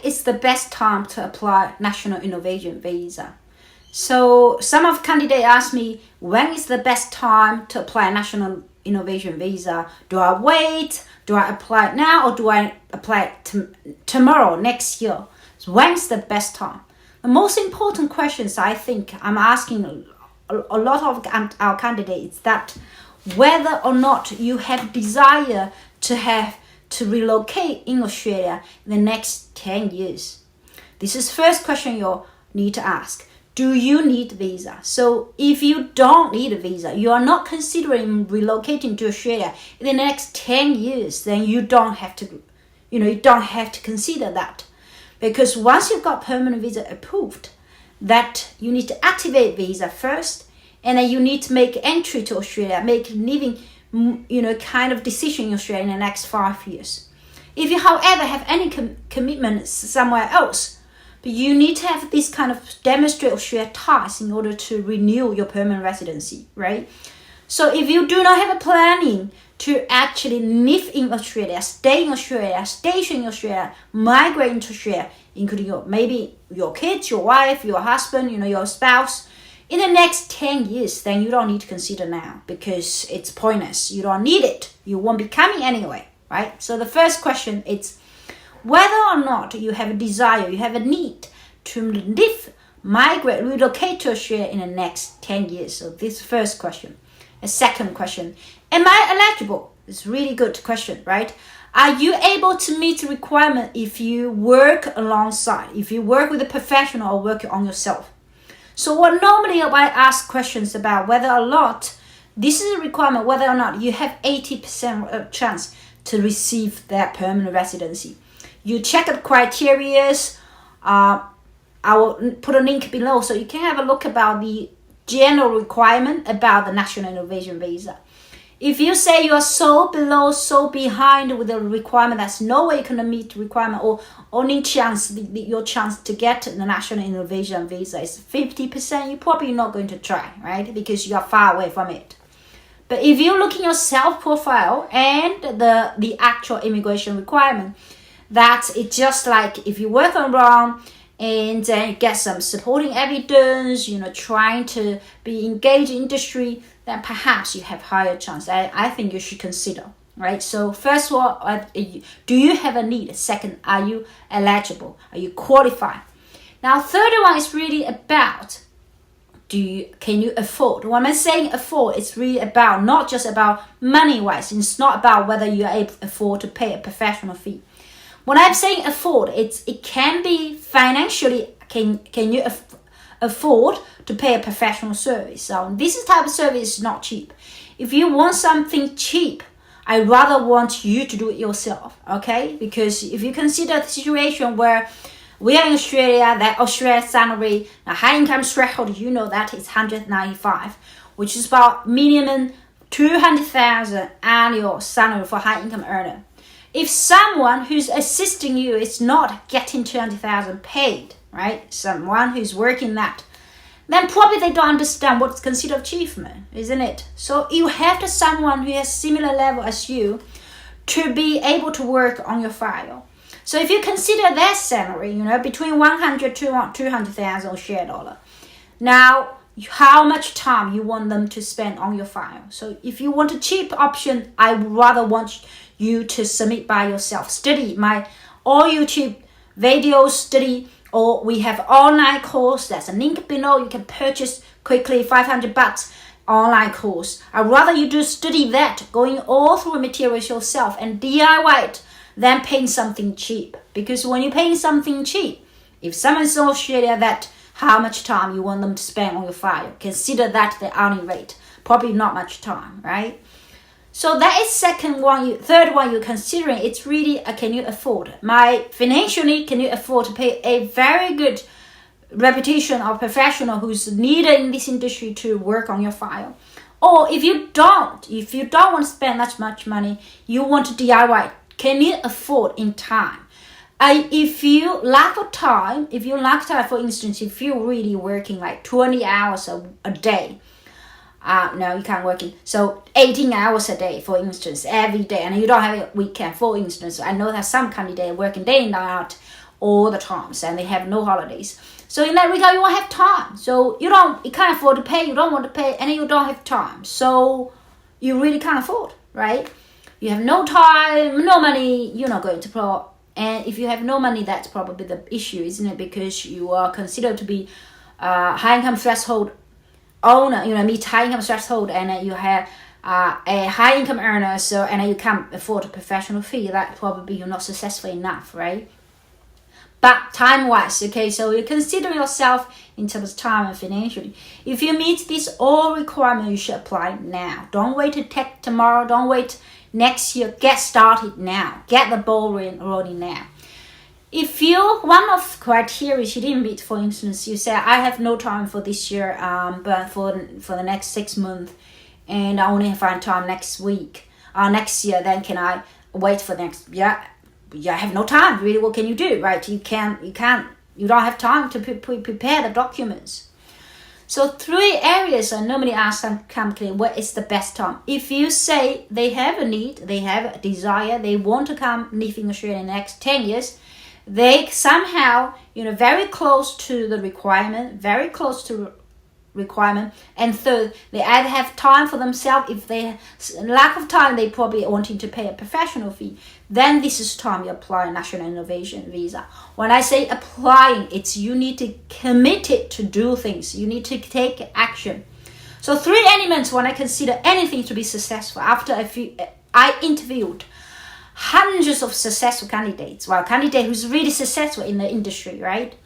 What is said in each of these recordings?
is the best time to apply National Innovation Visa? So some of candidates ask me, when is the best time to apply National Innovation Visa? Do I wait? Do I apply now, or do I apply tomorrow, next year? So when's the best time? The most important questions I think I'm asking a lot of our candidates is that whether or not you have desire to relocate in Australia in the next 10 years. This is first question you need to ask. Do you need visa? So if you don't need a visa, you are not considering relocating to Australia in the next 10 years, then you don't have to consider that. Because once you've got permanent visa approved, that you need to activate visa first, and then you need to make entry to Australia, make living, kind of decision in Australia in the next 5 years. If you, however, have any commitment somewhere else, but you need to have this kind of demonstrate Australia ties in order to renew your permanent residency, right? So if you do not have a planning to actually live in Australia, stay in Australia, station in Australia, migrate into Australia, including maybe your kids, your wife, your husband, your spouse, in the next 10 years, then you don't need to consider now because it's pointless. You don't need it. You won't be coming anyway, right? So the first question is whether or not you have a desire, you have a need to live, migrate, relocate to Australia in the next 10 years. So this first question. A second question, am I eligible? It's a really good question, right? Are you able to meet the requirement if you work alongside, if you work with a professional or work on yourself? So what normally I ask questions about whether or not this is a requirement, whether or not you have 80% chance to receive that permanent residency. You check the criteria. I will put a link below so you can have a look about the general requirement about the National Innovation Visa. If you say you are so below, so behind with the requirement, that's no way you can meet the requirement, or only chance, your chance to get the National Innovation Visa is 50%, you're probably not going to try, right? Because you are far away from it. But if you look in your self-profile and the actual immigration requirement, that it's just like if you work around and then you get some supporting evidence, trying to be engaged in industry, then perhaps you have higher chance. I think you should consider, right? So first of all, do you have a need? Second, are you eligible? Are you qualified? Now, third one is really about, can you afford? When I'm saying afford, it's really about, not just about money-wise. It's not about whether you are able to afford to pay a professional fee. When I'm saying afford, it can be financially, can you afford to pay a professional service? So this type of service is not cheap. If you want something cheap, I rather want you to do it yourself, okay? Because if you consider the situation where we are in Australia, that Australia salary, the high income threshold, that is 195, which is about minimum 200,000 annual salary for high income earner. If someone who's assisting you is not getting 200,000 paid, right? Someone who's working that, then probably they don't understand what's considered achievement, isn't it? So you have to someone who has similar level as you to be able to work on your file. So if you consider their salary, between 100 to 200,000 Australian dollar, now how much time you want them to spend on your file. So if you want a cheap option, I would rather want you to submit by yourself. Study my all YouTube videos, study, or we have online course. There's a link below. You can purchase quickly, $500 online course. I'd rather you do study that, going all through materials yourself and DIY it, than paying something cheap. Because when you're paying something cheap, if someone's in Australia, that how much time you want them to spend on your file, consider that the hourly rate. Probably not much time, right? So that is third one you're considering. It's really, can you afford? Financially, can you afford to pay a very good reputation of professional who's needed in this industry to work on your file? Or if you don't want to spend that much money, you want to DIY, can you afford in time? If you lack time, for instance, if you're really working like 20 hours a day, no, you can't work in. So 18 hours a day, for instance, every day, and you don't have a weekend, for instance. I know that some candidates working day and night, all the times, and they have no holidays. So in that regard, you won't have time. So you can't afford to pay, you don't want to pay, and you don't have time. So you really can't afford, right? You have no time, no money, you're not going to pro. And if you have no money, that's probably the issue, isn't it? Because you are considered to be high income threshold owner, meet high income threshold, and you have a high income earner, so and you can't afford a professional fee. That probably you're not successful enough, right? But time-wise, okay, so you consider yourself in terms of time and financially. If you meet these all requirements, you should apply now. Don't wait to take tomorrow. Don't wait next year. Get started now. Get the ball rolling now. If one of the criteria you didn't meet, for instance, you say, I have no time for this year, but for the next 6 months, and I only find time next week, next year, then can I wait for next year? Yeah, I have no time. Really, what can you do, right? You don't have time to prepare the documents. So 3 areas I normally ask some company, what is the best time? If you say they have a need, they have a desire, they want to come live in Australia in the next 10 years, they somehow, very close to the requirement, and third, they either have time for themselves. If they lack of time, they probably wanting to pay a professional fee. Then this is time you apply a national innovation visa. When I say applying, it's you need to commit it to do things. You need to take action. So 3 elements when I consider anything to be successful. After I interviewed hundreds of successful candidates. Well, candidate who's really successful in the industry, right?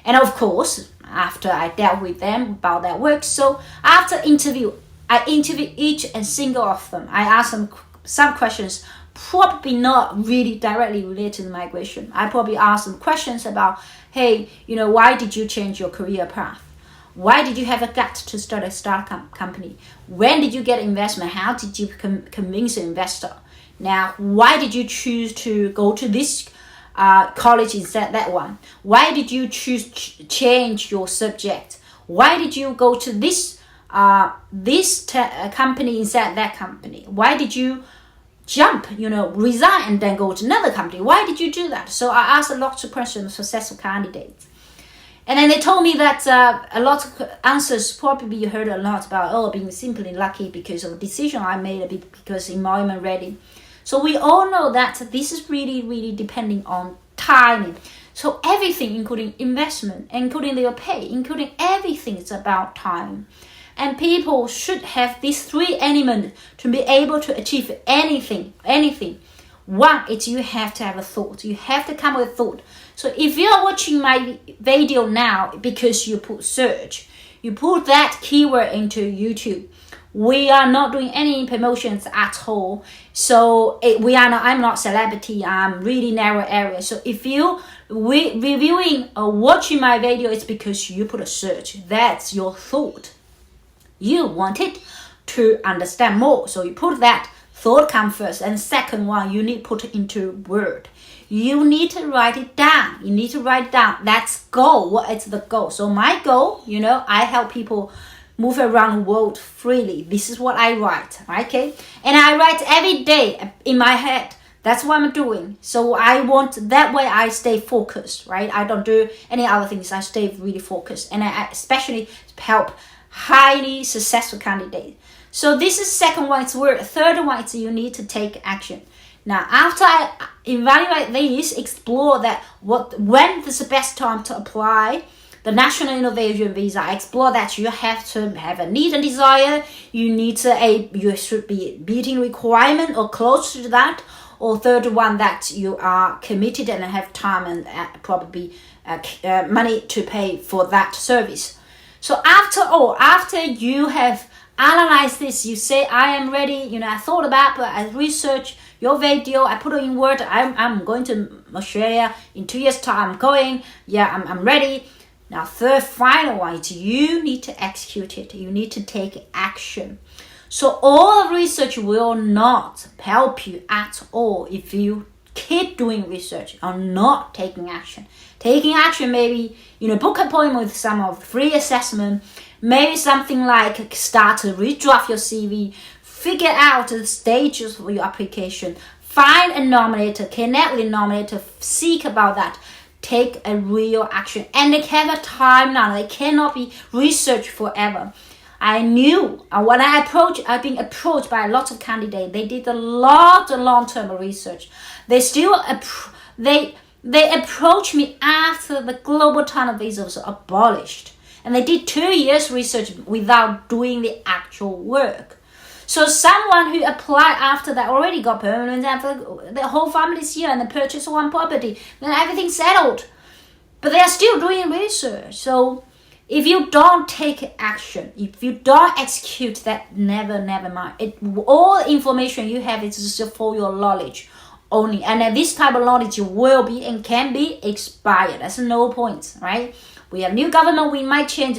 And of course, after I dealt with them about their work, so after interview, I interviewed each and single of them. I asked them some questions, probably not really directly related to migration. I probably asked them questions about, hey, why did you change your career path? Why did you have a gut to start a startup company? When did you get investment? How did you convince an investor? Now, why did you choose to go to this college instead that one? Why did you choose change your subject? Why did you go to this company instead that company? Why did you jump, resign and then go to another company? Why did you do that? So I asked a lot of questions of successful candidates. And then they told me that a lot of answers probably you heard a lot about, being simply lucky because of a decision I made, because environment ready. So we all know that this is really, really depending on timing. So everything, including investment, including their pay, including everything, is about time. And people should have these 3 elements to be able to achieve anything. One is you have to have a thought. You have to come with a thought. So if you are watching my video now because you put search, you put that keyword into YouTube, we are not doing any promotions at all. So I'm not celebrity. I'm really narrow area. So if you reviewing or watching my video, it's because you put a search. That's your thought. You wanted to understand more. So you put that thought come first. And second one, you need to put it into word. You need to write it down. That's goal. What is the goal? So my goal, I help people move around the world freely. This is what I write, okay? And I write every day in my head. That's what I'm doing. So that way I stay focused, right? I don't do any other things. I stay really focused. And I especially help highly successful candidates. So this is second one, it's word. Third one is you need to take action. Now, after I evaluate these, explore that when is the best time to apply the National Innovation Visa, I explore that you have to have a need and desire. You should be meeting requirement or close to that. Or third one, that you are committed and have time and probably money to pay for that service. So after you have analyzed this, you say, I am ready. I thought about, but I researched your video. I put it in word. I'm going to Australia in 2 years' time. I'm going. Yeah, I'm ready. Now, third, final one is you need to execute it. You need to take action. So all research will not help you at all if you keep doing research or not taking action. Taking action, maybe, book an appointment with some of the free assessment, maybe something like start to redraft your CV, figure out the stages of your application, find a nominator, connect with a nominator, seek about that. take a real action. And they have a time now. They cannot be researched forever. I knew when I've been approached by lots of candidates. They did a lot of long-term research. They still they approached me after the global talent visa was abolished, and they did 2 years research without doing the actual work. So someone who applied after that already got permanent, after the whole family's here and they purchased one property, then everything's settled. But they are still doing research. So if you don't take action, if you don't execute, that never mind. All information you have is just for your knowledge only. And then this type of knowledge will be and can be expired. That's no point, right? We have new government, we might change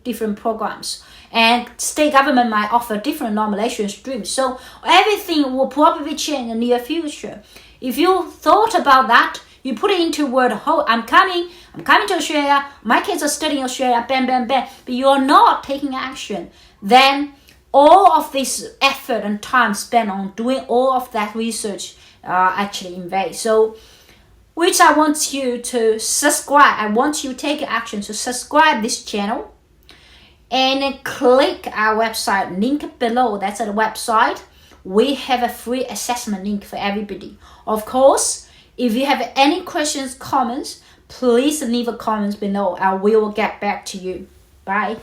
different programs. And state government might offer different nomination streams. So everything will probably change in the near future. If you thought about that, you put it into word, oh, I'm coming to Australia, my kids are studying Australia, bam, but you're not taking action, then all of this effort and time spent on doing all of that research are actually in vain. So, which I want you to subscribe. I want you to take action to subscribe this channel and then click our website link below. That's the website. We have a free assessment link for everybody. Of course, if you have any questions, comments, please leave a comment below. I will get back to you. Bye.